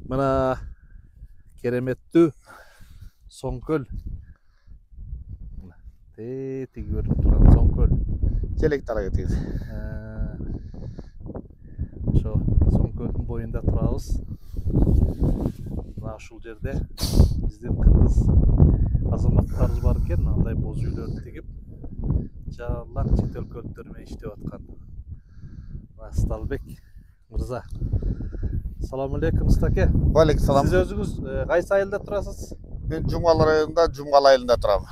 Мына кереметтүү Соңкөл. Тиги көрүнүп турган Соңкөл. Желек тарага тиги. Ошо Соңкөлдүн боюнда турабыз. Мына ушул жерде биздин кыргыз азаматтарыбыз бар экен, андай боз үйлөрдү тигип, жалаң чет өлкөлүктөр менен иштеп аткан. Сталбек мырза. Салам алейкум Стаке. Валейкум салам. Сиз өзүңүз кайсы айылда турасыз? Мен Жумгал районунда Жумгал айылында турам.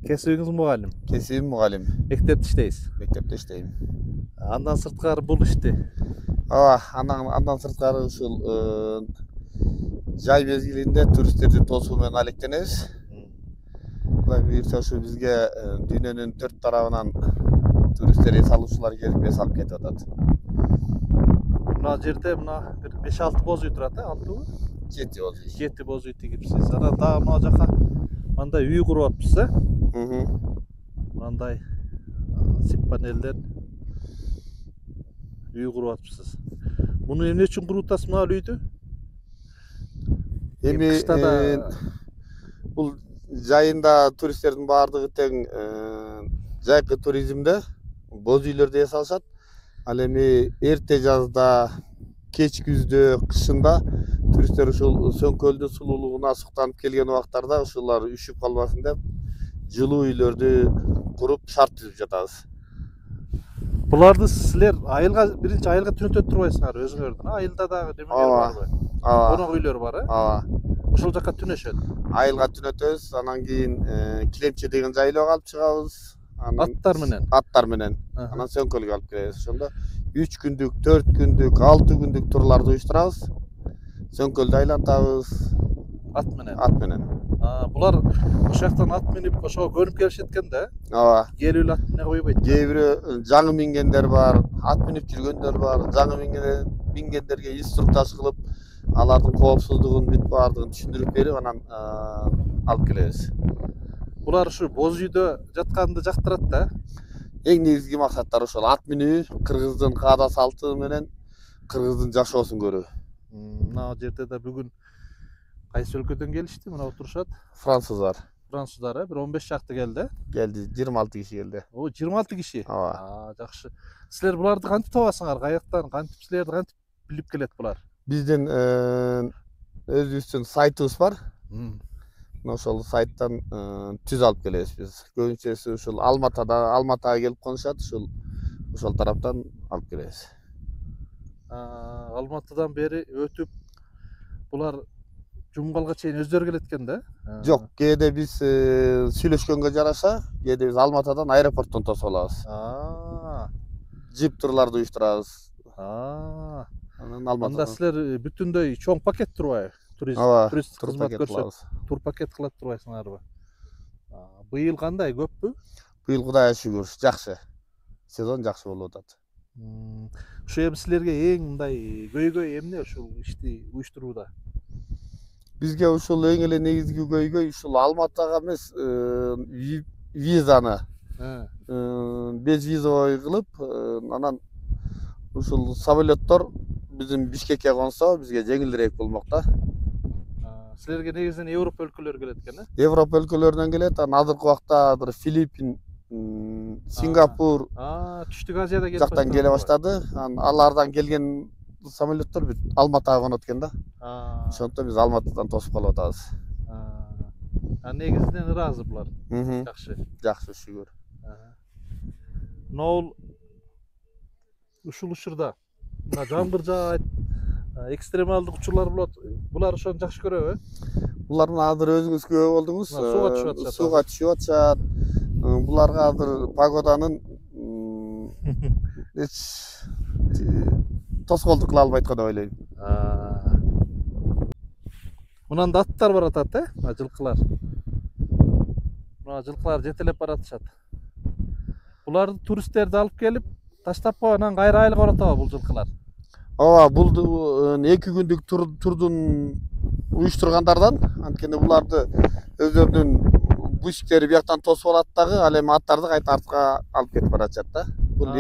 Кесибиңиз мугалим. Кесибим мугалим. Мектепте иштейсиз. Мектепте иштейм. Андан сырткары бул ишти. Андан сырткары ушул жай мезгилинде туристтерди тосуу менен алектенебиз. Кудай буйрса ушу бизге дүйнөнүн 4 тарабынан туристтер эс алуучулар келип эс алып кетип атат. Мына жерде мына бир 5-6 боз үй турат, 6бы? 7 боз үй. 7 боз үй тигипсиз. Анан дагы мына жака мындай үй куруп атпыз, Мындай сип панелден үй куруп атпыз. Муну эмне үчүн куруп атасыз мына үйдү? Эми бул жайында туристтердин баардыгы тең жайкы туризмде боз үйлөрдө эс алышат. Ал эми эрте жазда, кеч күздө, кышында туристтер ушул Сөңкөлдүн сулуулугуна суктанып келген убактарда ушулар үшүп калбасын деп жылуу үйлөрдү куруп шарт түзүп жатабыз. Буларды силер биринчи айылга түнөтөт турбайсыңар өзүңөрдүн? Айылда дагы немелер барбы? Конок үйлөр бар, Ошол жака түнөшөт. Айылга түнөтөбүз, анан кийин Килемче деген жайлоого алып чыгабыз. Аттар менен. Аттар менен. Анан Сөңкөлгө алып келебиз. Ошондо 3 күндүк, 4 күндүк, 6 күндүк турларды уюштурабыз. Сөңкөлдү айлантабыз. Ат менен. Ат менен. Булар ошол жактан ат минип ошого көнүп келишет экен да. Келүүл ат менен койбойт. Кээ бирөө жаңы мингендер бар, ат минип жүргөндөр бар. Жаңы мингендерге инструктаж кылып, алардын коопсуздугун бүт баардыгын түшүндүрүп берип, анан алып келебиз. Булар ушу боз үйдө жатканды жактырат да. Эң негизги максаттары ошол ат минүү, кыргыздын каада салты менен кыргыздын жашоосун көрүү. Мына жерде да бүгүн кайсы өлкөдөн келишти? Мына отурушат. Француздар. Француздар, бир 15 шакты келди. Келди, 26 киши келди. 26 киши. Жакшы. Силер буларды кантип табасыңар? Каяктан, кантип силерди кантип билип келет булар? Биздин өзүбүздүн сайтыбыз бар. Ошол сайттан түз алып келебиз биз. Көбүнчөсү ушул Алматага келип конушат, ошол тараптан алып келебиз. Алматыдан бери өтүп булар Жумгалга чейин өздөрү келет экен да? Жок, кээде биз сүйлөшкөнгө жараша, кээде биз Алматадан аэропорттон тосуп алабыз. Джип турларды уюштурабыз. Анда силер бүтүндөй чоң пакет турбайбы? Турист кызмат көрсөт, тур пакет кылат турбайсыңарбы? Быйыл кандай, көппү? Быйыл Кудайга шүгүр, жакшы. Сезон жакшы болуп атат. Ошо эми силерге эң мындай көйгөй эмне ушул ишти уюштурууда? Бизге ушул эң эле негизги көйгөй ушул Алматага эмес, визаны безвизовый кылып, анан ушул самолеттор биздин Бишкекке консо бизге жеңилирээк болмок да. Силерге негизинен Европа өлкөлөрү келет экен, Европа өлкөлөрүнөн келет, анан азыркы убакта Филиппин, Сингапур, Түштүк Азияда келип жактан келе баштады. Алардан келген самолеттор бүт Алматага конот экен да. Ошондон биз Алматадан тосуп калып атабыз. Негизинен ыраазы булар. Жакшы. Жакшы, шүгүр. Ноул ушул учурда мына жамгыр жаайт, экстремалдык учурлар болот. Булар ошону жакшы көрөбү? Булар азыр өзүңүз күбө болдуңуз. Сууга түшүп атышат. Буларга азыр погоданын эч тоскоолдук кыла албайт го деп ойлойм. Мынанда аттар бар атат, мына жылкылар. Мына жылкылар жетелеп баратышат. Буларды туристтерди алып келип таштап анан кайра айылга баратабы бул жылкылар? Бул 2 күндүк турдун уюштургандардан, анткени буларды өздөрүнүн бусиктери бияктан тосуп алат дагы, ал эми аттарды кайта артка алып кетип баратышат да. Бул